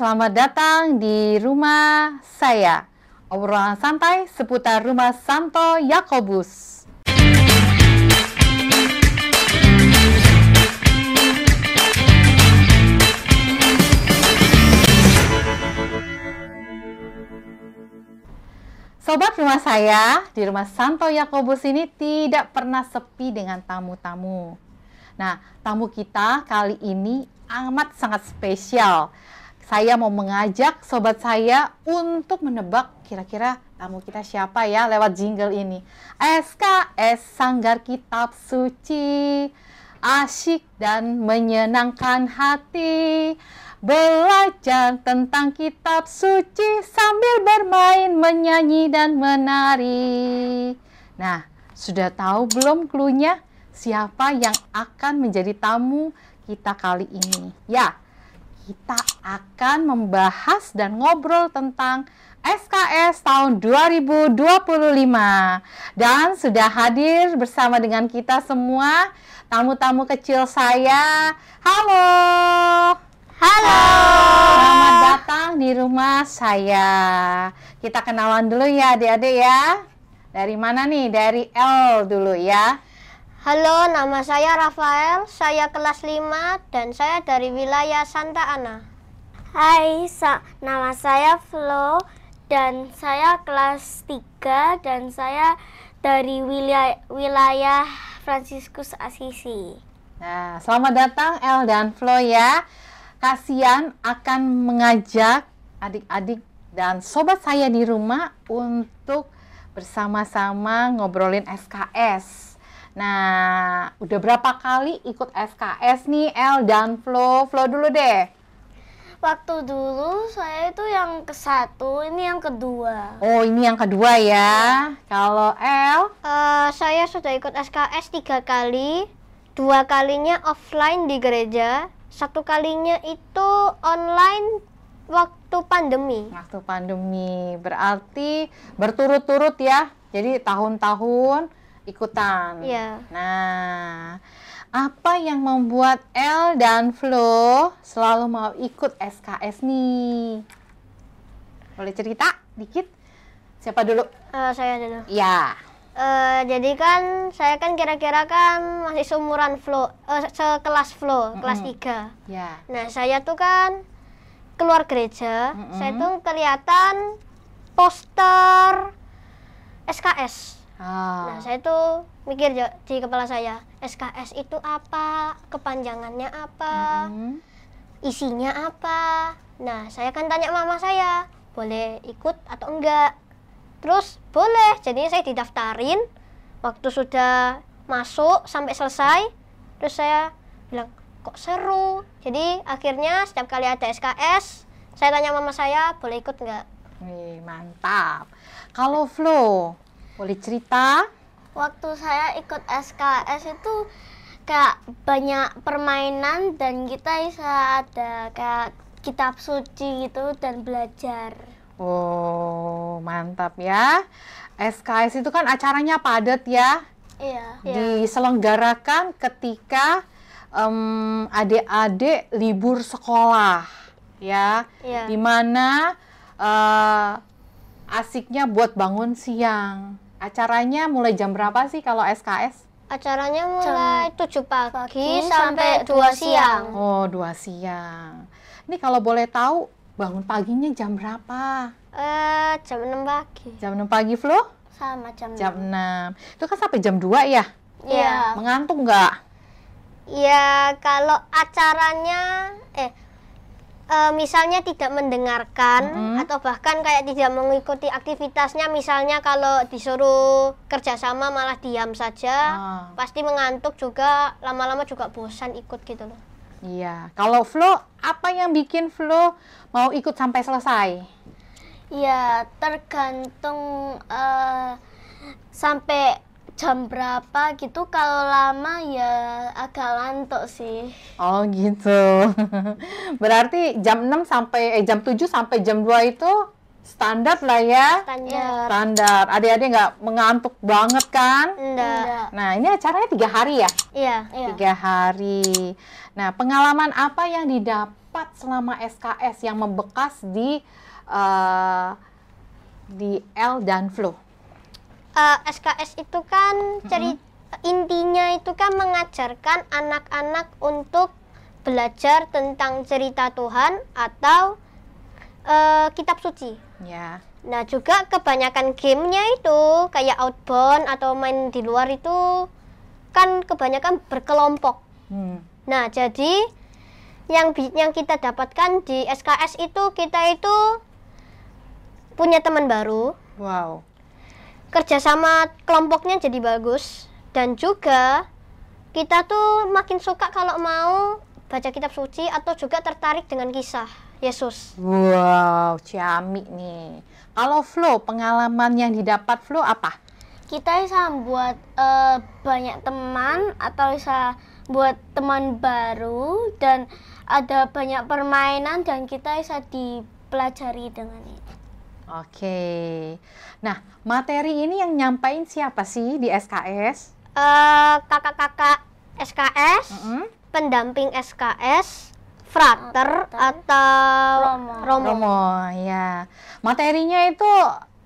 selamat datang di rumah saya. Obrolan santai seputar rumah Santo Yakobus. Sobat rumah saya, di rumah Santo Yakobus ini tidak pernah sepi dengan tamu-tamu. Nah, tamu kita kali ini amat sangat spesial. Saya mau mengajak sobat saya untuk menebak kira-kira tamu kita siapa ya lewat jingle ini. SKS Sanggar Kitab Suci, asyik dan menyenangkan hati. Belajar tentang kitab suci sambil bermain, menyanyi dan menari. Nah, sudah tahu belum cluenya siapa yang akan menjadi tamu kita kali ini? Ya, kita akan membahas dan ngobrol tentang SKS tahun 2025. Dan sudah hadir bersama dengan kita semua tamu-tamu kecil saya. Halo. Halo. Selamat datang di rumah saya. Kita kenalan dulu ya adik-adik ya. Dari mana nih? Dari L dulu ya. Halo, nama saya Rafael, saya kelas 5 dan saya dari wilayah Santa Ana. Hai, nama saya Flo dan saya kelas 3 dan saya dari wilayah Fransiskus Assisi. Nah, selamat datang El dan Flo ya. Kasian akan mengajak adik-adik dan sobat saya di rumah untuk bersama-sama ngobrolin SKS. Nah, udah berapa kali ikut SKS nih El dan Flo? Flo dulu deh. Waktu dulu saya itu yang ke-1, ini yang kedua. Oh, ini yang kedua ya. Kalau El? Saya sudah ikut SKS 3 kali, 2 kalinya offline di gereja, 1 kalinya itu online waktu pandemi. Waktu pandemi, berarti berturut-turut ya. Jadi tahun-tahun ikutan. Iya. Nah, apa yang membuat El dan Flo selalu mau ikut SKS nih? Boleh cerita dikit? Siapa dulu? Saya dulu. Ya. Jadi kan saya kan kira-kira kan masih seumuran Flo, sekelas Flo, kelas 3. Ya. Nah, saya tuh kan keluar gereja, saya tuh kelihatan poster SKS. Nah, saya tuh mikir di kepala saya, SKS itu apa? Kepanjangannya apa? Isinya apa? Nah, saya kan tanya mama saya, boleh ikut atau enggak? Terus, boleh. Jadi saya didaftarin. Waktu sudah masuk sampai selesai, terus saya bilang, kok seru? Jadi, akhirnya setiap kali ada SKS, saya tanya mama saya, boleh ikut enggak? Wih, mantap. Kalau Flo, boleh cerita? Waktu saya ikut SKS itu kayak banyak permainan dan kita bisa ada kayak kitab suci gitu dan belajar. Oh, mantap ya. SKS itu kan acaranya padat ya. Iya. Diselenggarakan ketika adik-adik libur sekolah ya. Iya. Dimana asiknya buat bangun siang. Acaranya mulai jam berapa sih kalau SKS? Acaranya mulai 7 pagi sampai 2 siang. Oh, 2 siang. Ini kalau boleh tahu, bangun paginya jam berapa? Jam 6 pagi. Jam 6 pagi, Flo? Sama jam Jam 6. Itu kan sampai jam 2 ya? Iya. Mengantuk nggak? Ya, kalau acaranya misalnya tidak mendengarkan atau bahkan kayak tidak mengikuti aktivitasnya, misalnya kalau disuruh kerjasama malah diam saja, pasti mengantuk juga, lama-lama juga bosan ikut gitu loh. Iya. Kalau Flo, apa yang bikin Flo mau ikut sampai selesai? Ya, tergantung sampai jam berapa gitu. Kalau lama ya agak ngantuk sih. Oh gitu. Berarti jam 6 sampai jam 7 sampai jam 2 itu standar lah ya. Standar. Standar. Adik-adik nggak mengantuk banget kan? Enggak. Nah, ini acaranya 3 hari ya? Iya. 3 hari. Nah, pengalaman apa yang didapat dapat selama SKS yang membekas di L dan Flo? SKS itu kan intinya itu kan mengajarkan anak-anak untuk belajar tentang cerita Tuhan atau kitab suci. Ya. Nah, juga kebanyakan gamenya itu kayak outbound atau main di luar itu kan kebanyakan berkelompok. Nah, jadi yang kita dapatkan di SKS itu kita itu punya teman baru. Wow. Kerjasama kelompoknya jadi bagus dan juga kita tuh makin suka kalau mau baca kitab suci atau juga tertarik dengan kisah Yesus. Wow, ciamik nih. Kalau Flo, pengalaman yang didapat Flo apa? Kita bisa buat banyak teman atau bisa buat teman baru dan ada banyak permainan dan kita bisa dipelajari dengan itu. Oke. Nah, materi ini yang nyampain siapa sih di SKS? Kakak-kakak SKS, pendamping SKS, frater atau romo. Ya. Materinya itu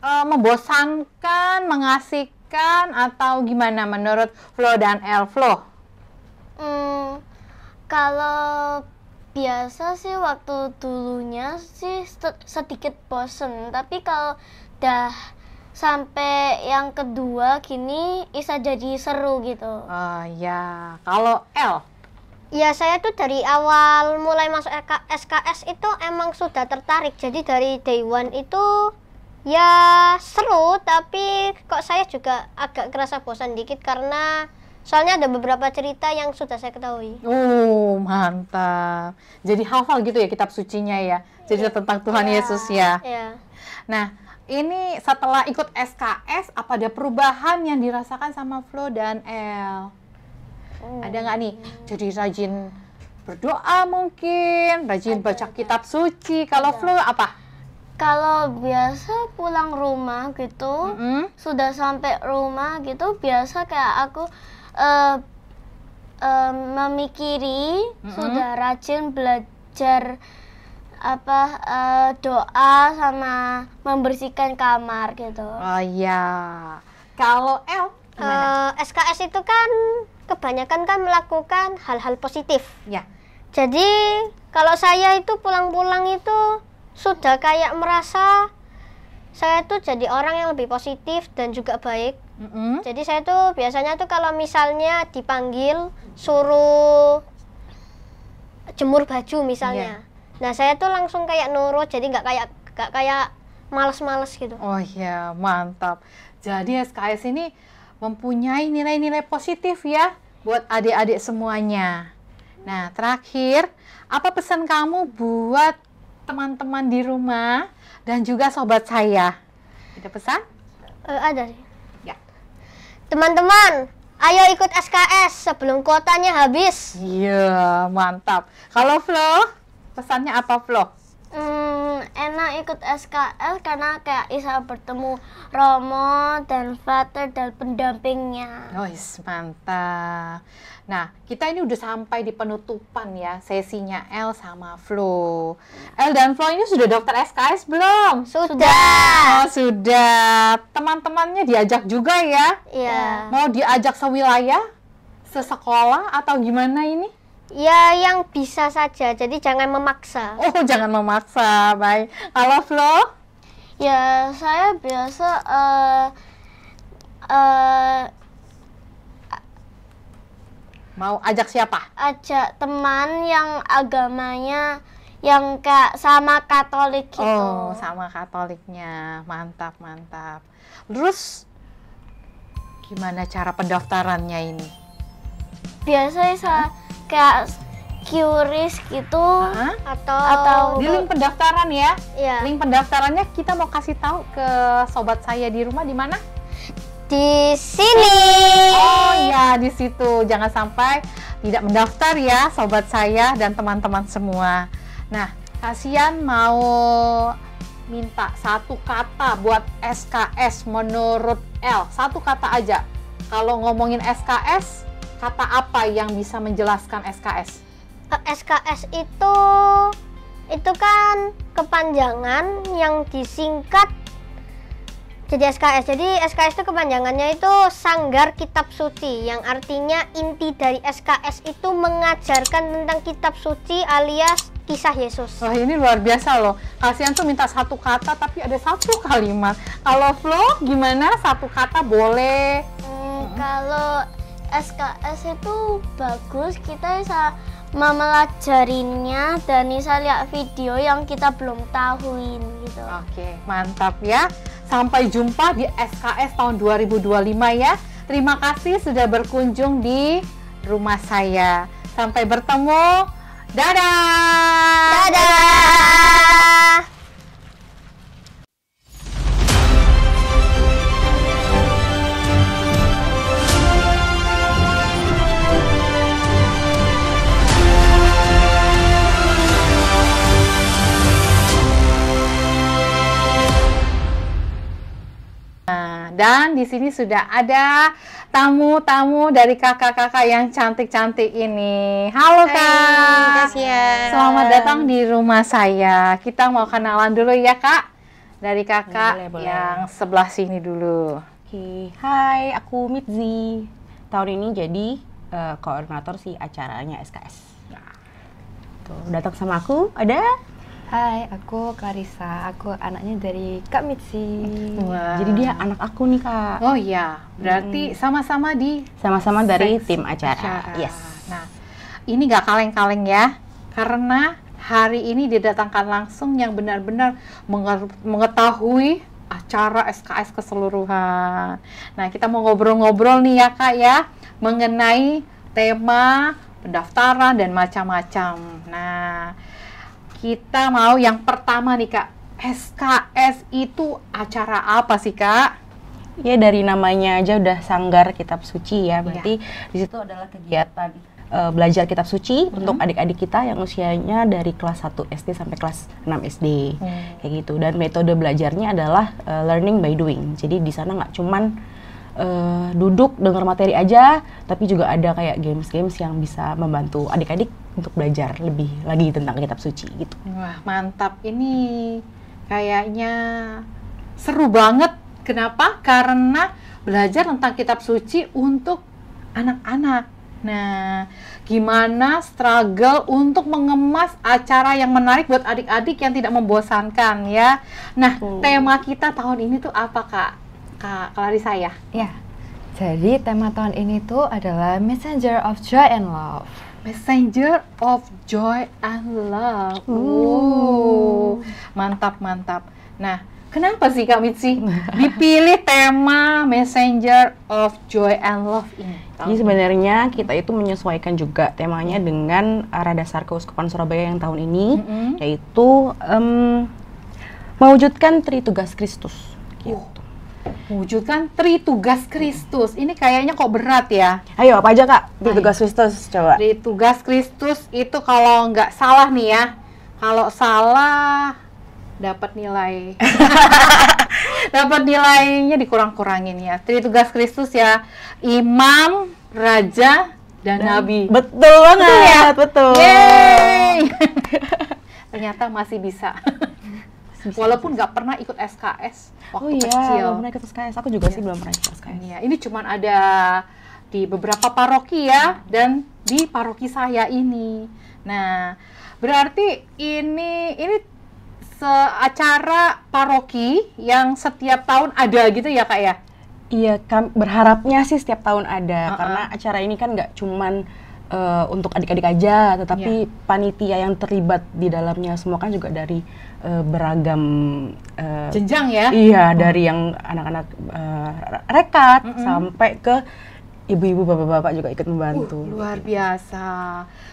membosankan, mengasihkan atau gimana menurut Flo dan El? Flo? Kalau biasa sih waktu dulunya sih sedikit bosen, tapi kalau udah sampai yang kedua gini bisa jadi seru gitu. Ya. Kalau El? Ya, saya tuh dari awal mulai masuk SKS itu emang sudah tertarik. Jadi dari day one itu ya seru, tapi kok saya juga agak kerasa bosan dikit karena soalnya ada beberapa cerita yang sudah saya ketahui. Oh, mantap. Jadi hafal gitu ya kitab sucinya ya. Cerita tentang Tuhan Yesus ya. Iya. Nah, ini setelah ikut SKS, apa ada perubahan yang dirasakan sama Flo dan El? Ada nggak nih? Jadi rajin berdoa mungkin, rajin baca kitab suci. Kalau Flo apa? Kalau biasa pulang rumah gitu, sudah sampai rumah gitu, biasa kayak aku memikiri, sudah rajin belajar doa sama membersihkan kamar gitu. Oh iya. Kalau El gimana? SKS itu kan kebanyakan kan melakukan hal-hal positif. Ya. Jadi kalau saya itu pulang-pulang itu sudah kayak merasa saya tuh jadi orang yang lebih positif dan juga baik. Jadi saya tuh biasanya tuh kalau misalnya dipanggil suruh jemur baju misalnya. Nah, saya tuh langsung kayak nurut, jadi nggak kayak males-males gitu. Oh iya, mantap. Jadi SKS ini mempunyai nilai-nilai positif ya buat adik-adik semuanya. Nah, terakhir, apa pesan kamu buat teman-teman di rumah dan juga sobat saya? Ada pesan? Ada sih. Ya. Teman-teman, ayo ikut SKS sebelum kuotanya habis. Iya, mantap. Kalau Flo, pesannya apa Flo? Enak ikut SKS karena kayak bisa bertemu Romo dan Frater dan pendampingnya. Mantap. Nah, kita ini udah sampai di penutupan ya sesinya El sama Flo. El dan Flo ini sudah daftar SKS belum? Sudah. Oh, sudah. Teman-temannya diajak juga ya? Iya. Mau diajak sewilayah, sesekolah atau gimana ini? Ya, yang bisa saja, jadi jangan memaksa. Oh, jangan memaksa. Baik. Kalau Flo? Ya, saya biasa mau ajak siapa? ajak teman yang agamanya yang kayak sama Katolik gitu. Oh, sama Katoliknya. Mantap, mantap. Terus gimana cara pendaftarannya ini? Biasa kayak QRIS gitu Atau Di link pendaftaran ya? Iya. Link pendaftarannya kita mau kasih tahu ke sobat saya di rumah di mana? di sini. Oh ya, di situ. Jangan sampai tidak mendaftar ya sobat saya dan teman-teman semua. Nah, kasihan mau minta satu kata buat SKS menurut El. Satu kata aja. Kalau ngomongin SKS, kata apa yang bisa menjelaskan SKS? SKS itu kan kepanjangan yang disingkat jadi SKS. Jadi SKS itu kepanjangannya itu Sanggar Kitab Suci, yang artinya inti dari SKS itu mengajarkan tentang kitab suci alias kisah Yesus. Wah, ini luar biasa loh. Kasihan tuh minta satu kata tapi ada satu kalimat. Kalau Flo gimana? Satu kata boleh. Kalau SKS itu bagus, kita bisa memelajarinya dan bisa lihat video yang kita belum tahuin gitu. Oke, mantap ya. Sampai jumpa di SKS tahun 2025 ya. Terima kasih sudah berkunjung di rumah saya. Sampai bertemu. Dadah! Dadah! Dan di sini sudah ada tamu-tamu dari kakak-kakak yang cantik-cantik ini. Halo Kak. Makasih ya. Selamat datang di rumah saya. Kita mau kenalan dulu ya Kak. Dari kakak Boleh. yang sebelah sini dulu. Oke, hai, aku Mitzi. Tahun ini jadi koordinator si acaranya SKS. Tuh, datang sama aku ada. Hai, aku Clarissa. Aku anaknya dari Kak Mitzi. Wah. Jadi dia anak aku nih Kak. Oh iya, berarti sama-sama di Sama-sama dari Seks tim acara. Yes. Nah, ini nggak kaleng-kaleng ya, karena hari ini didatangkan langsung yang benar-benar mengetahui acara SKS keseluruhan. Nah, kita mau ngobrol-ngobrol nih ya Kak ya, mengenai tema pendaftaran dan macam-macam. Nah, kita mau yang pertama nih Kak, SKS itu acara apa sih Kak? Ya dari namanya aja udah Sanggar Kitab Suci ya. Berarti di situ adalah kegiatan belajar kitab suci untuk adik-adik kita yang usianya dari kelas 1 SD sampai kelas 6 SD. Kayak gitu. Dan metode belajarnya adalah learning by doing. Jadi di sana nggak cuman duduk dengar materi aja, tapi juga ada kayak games-games yang bisa membantu adik-adik untuk belajar lebih lagi tentang kitab suci gitu. Wah, mantap. Ini kayaknya seru banget. Kenapa? Karena belajar tentang kitab suci untuk anak-anak. Nah, gimana struggle untuk mengemas acara yang menarik buat adik-adik yang tidak membosankan ya. Nah, tema kita tahun ini tuh apa Kak? Kak Clarissa ya? Ya, jadi tema tahun ini tuh adalah Messenger of Joy and Love. Messenger of Joy and Love. Mantap, mantap. Nah, kenapa sih Kak Mitzi dipilih tema Messenger of Joy and Love ini? Jadi sebenarnya kita itu menyesuaikan juga temanya dengan arah dasar Keuskupan Surabaya yang tahun ini, yaitu mewujudkan Tritugas Kristus. Gitu. Mewujudkan Tritugas Kristus. Ini kayaknya kok berat ya. Ayo apa aja Kak Tritugas Kristus coba. Tritugas Kristus itu kalau nggak salah nih ya. Kalau salah dapat nilai. Dapat nilainya dikurang-kurangin ya. Tritugas Kristus ya. Imam, Raja, dan Nabi. Betul banget. Betul ya? Betul. Yeay. Ternyata masih bisa. Walaupun nggak pernah ikut SKS waktu kecil. Belum pernah ikut SKS. Aku juga sih belum pernah ikut SKS. Iya, ini cuman ada di beberapa paroki ya, dan di paroki saya ini. Nah, berarti ini acara paroki yang setiap tahun ada gitu ya Kak ya? Iya, berharapnya sih setiap tahun ada, karena acara ini kan nggak cuman untuk adik-adik aja, tetapi panitia yang terlibat di dalamnya semua kan juga dari beragam jenjang ya? Iya, dari yang anak-anak rekat sampai ke ibu-ibu, bapak-bapak juga ikut membantu. Luar biasa.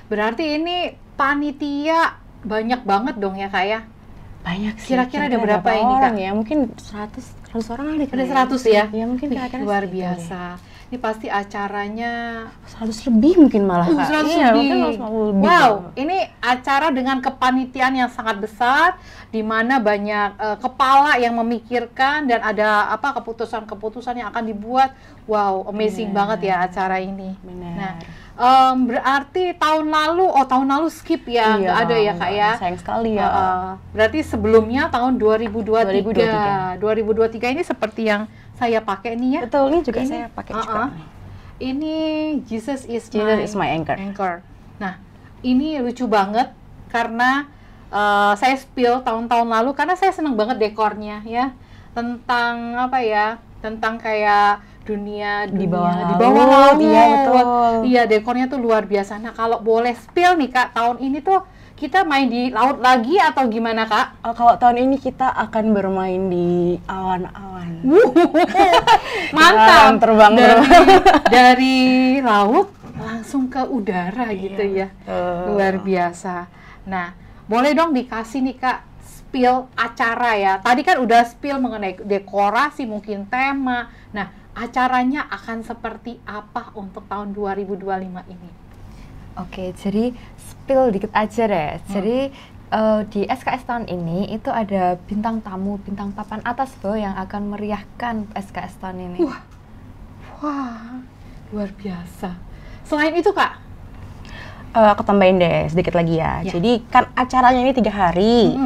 Berarti ini panitia banyak banget dong ya Kak ya? Banyak sih. Kira-kira ada berapa ini Kak? orang ya? Mungkin 100 orang ada. Ada 100 ya? Ya mungkin kira-kira luar segitu biasa. Ini pasti acaranya 100 lebih mungkin malah Kak. 100 Iya, lebih. mungkin 150 lebih. Wow, ini acara dengan kepanitiaan yang sangat besar, di mana banyak kepala yang memikirkan dan ada keputusan-keputusan yang akan dibuat. Wow, amazing banget ya acara ini. Benar. Nah, Berarti tahun lalu skip ya, nggak ada ya Kak ya? Sayang sekali ya. Berarti sebelumnya tahun 2023 ini seperti yang saya pakai nih ya. Betul, ini juga saya pakai juga. Ini Jesus is my anchor. Nah, ini lucu banget karena saya spill tahun-tahun lalu karena saya seneng banget dekornya ya. Tentang apa ya? Tentang kayak dunia di bawah laut. Iya, betul. Iya, dekornya tuh luar biasa. Nah, kalau boleh spill nih Kak, tahun ini tuh kita main di laut lagi atau gimana Kak? Kalau tahun ini kita akan bermain di awan-awan. Mantap. Terbang dari laut langsung ke udara gitu ya. Luar biasa. Nah, boleh dong dikasih nih Kak spill acara ya. Tadi kan udah spill mengenai dekorasi, mungkin tema. Nah, acaranya akan seperti apa untuk tahun 2025 ini? Oke, jadi spill dikit aja deh. Jadi di SKS tahun ini itu ada bintang tamu, bintang papan atas yang akan meriahkan SKS tahun ini. Wah, luar biasa. Selain itu Kak? Aku tambahin deh sedikit lagi ya. Jadi kan acaranya ini 3 hari.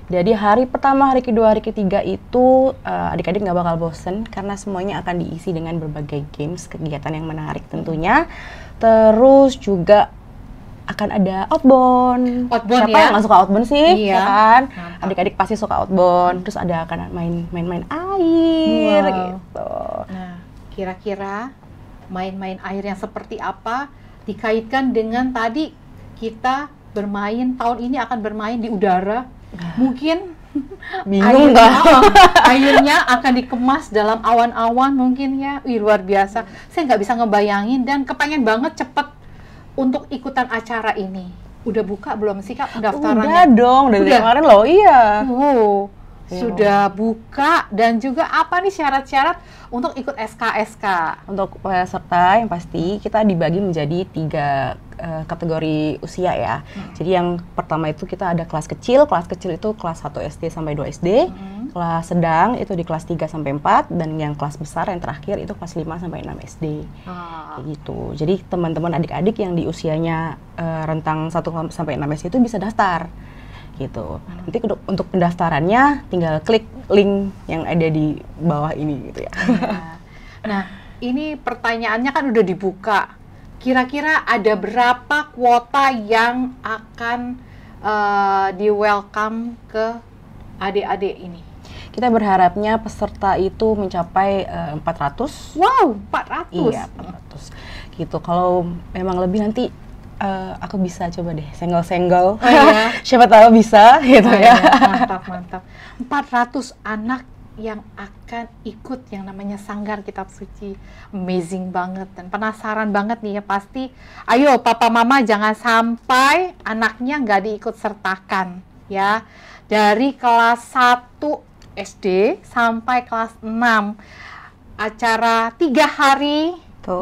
Jadi hari pertama, hari kedua, hari ketiga itu adik-adik nggak bakal bosen karena semuanya akan diisi dengan berbagai games, kegiatan yang menarik tentunya. Terus juga akan ada outbound. Siapa yang nggak suka outbound sih? Iya. Ya kan? Adik-adik pasti suka outbound. Terus ada akan main-main air gitu. Nah, kira-kira main-main air yang seperti apa dikaitkan dengan tadi kita bermain tahun ini akan bermain di udara. Mungkin bingung nggak? Airnya akan dikemas dalam awan-awan mungkin ya. Luar biasa. Saya nggak bisa ngebayangin dan kepengen banget cepet untuk ikutan acara ini. Udah buka belum sih Kak pendaftarannya? Udah dong, dari kemarin loh, iya. Sudah buka dan juga apa nih syarat-syarat untuk ikut SKS Kak? Untuk peserta yang pasti kita dibagi menjadi 3 kategori usia ya. Jadi yang pertama itu kita ada kelas kecil itu kelas 1 SD sampai 2 SD. Kelas sedang itu di kelas 3 sampai 4 dan yang kelas besar yang terakhir itu kelas 5 sampai 6 SD. Kayak gitu. Jadi teman-teman adik-adik yang di usianya rentang 1 sampai 6 SD itu bisa daftar. Gitu. Nanti untuk pendaftarannya tinggal klik link yang ada di bawah ini gitu ya. Nah, ini pertanyaannya kan udah dibuka. Kira-kira ada berapa kuota yang akan di welcome ke adik-adik ini? Kita berharapnya peserta itu mencapai 400. Wow, 400? Iya, 400. Gitu. Kalau memang lebih nanti aku bisa coba deh senggol-senggol. Siapa tahu bisa gitu ya. Mantap. 400 anak yang akan ikut yang namanya Sanggar Kitab Suci. Amazing banget dan penasaran banget nih ya pasti. Ayo papa mama jangan sampai anaknya nggak diikut sertakan ya. Dari kelas 1 SD sampai kelas 6 acara 3 hari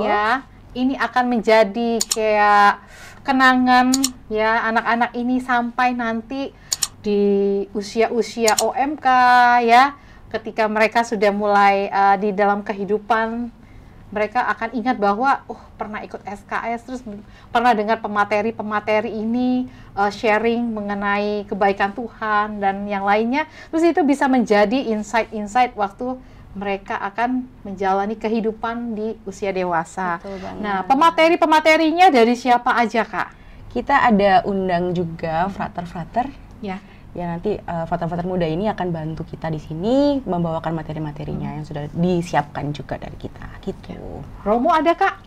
ya. Ini akan menjadi kayak kenangan ya anak-anak ini sampai nanti di usia-usia OMK ya. Ketika mereka sudah mulai di dalam kehidupan, mereka akan ingat bahwa pernah ikut SKS, terus pernah dengar pemateri ini sharing mengenai kebaikan Tuhan dan yang lainnya. Terus itu bisa menjadi insight-insight waktu mereka akan menjalani kehidupan di usia dewasa. Nah, pemateri-pematerinya dari siapa aja Kak? Kita ada undang juga frater-frater. Ya nanti frater-frater muda ini akan bantu kita di sini membawakan materi-materinya yang sudah disiapkan juga dari kita gitu. Romo ada Kak?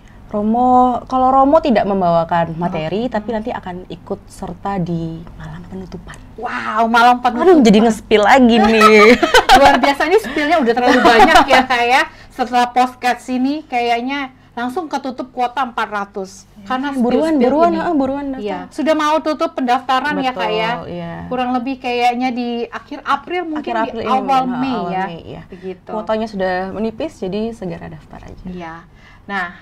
Kalau Romo tidak membawakan materi tapi nanti akan ikut serta di malam penutupan. Wow, malam penutupan. Aduh, jadi nge-spill lagi nih. Luar biasa, ini spillnya udah terlalu banyak ya Kak ya. Setelah podcast ini kayaknya langsung ketutup kuota 400. Karena buruan daftar. Iya, sudah mau tutup pendaftaran. Betul, ya Kak ya. Iya. Kurang lebih kayaknya di akhir April mungkin di awal Mei ya. Iya. Begitu. Kuotanya sudah menipis jadi segera daftar aja. Iya. Nah,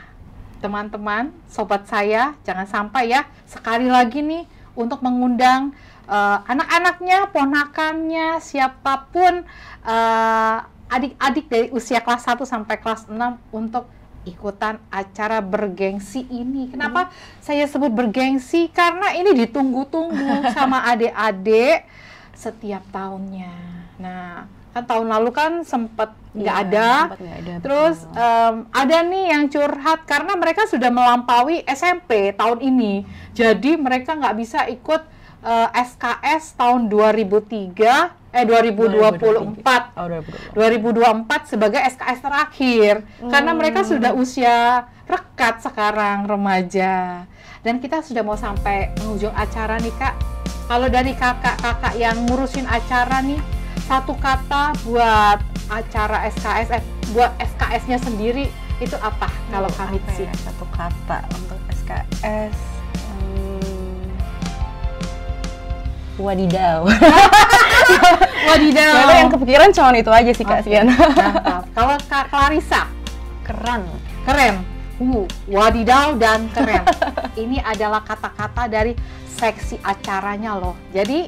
teman-teman, sobat saya, jangan sampai ya sekali lagi nih untuk mengundang anak-anaknya, ponakannya, siapapun adik-adik dari usia kelas 1 sampai kelas 6 untuk ikutan acara bergengsi ini. Kenapa saya sebut bergengsi? Karena ini ditunggu-tunggu sama adik-adik setiap tahunnya. Nah, kan tahun lalu kan sempat nggak ada. Terus ada nih yang curhat karena mereka sudah melampaui SMP tahun ini. Jadi mereka nggak bisa ikut SKS tahun 2024 sebagai SKS terakhir karena mereka sudah usia rekat sekarang, remaja. Dan kita sudah mau sampai penghujung acara nih Kak. Kalau dari kakak-kakak yang ngurusin acara nih, satu kata buat acara SKS, buat SKS-nya sendiri itu apa kalau kami sih? Satu kata untuk SKS. Wadidaw. Wadidaw. Kalau yang kepikiran cuma itu aja sih Kak Sian. Mantap. Kalau Kak Clarissa? Keren. Keren. Wadidaw dan keren. Ini adalah kata-kata dari seksi acaranya loh. Jadi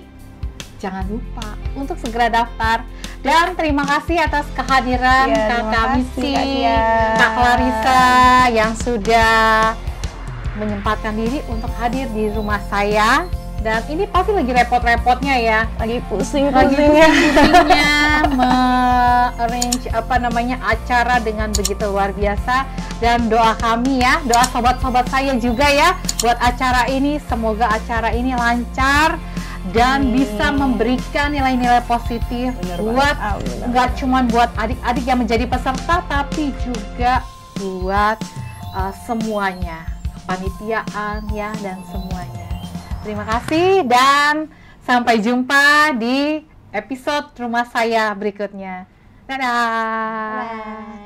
jangan lupa untuk segera daftar. Dan terima kasih atas kehadiran Kak Misi, Kak Clarissa yang sudah menyempatkan diri untuk hadir di rumah saya. Dan ini pasti lagi repot-repotnya ya, lagi pusing-pusingnya arrange acara dengan begitu luar biasa. Dan doa kami ya, doa sobat-sobat saya juga ya buat acara ini, semoga acara ini lancar dan bisa memberikan nilai-nilai positif buat nggak cuma buat adik-adik yang menjadi peserta, tapi juga buat semuanya, kepanitiaan ya dan semuanya. Terima kasih dan sampai jumpa di episode rumah saya berikutnya. Dadah.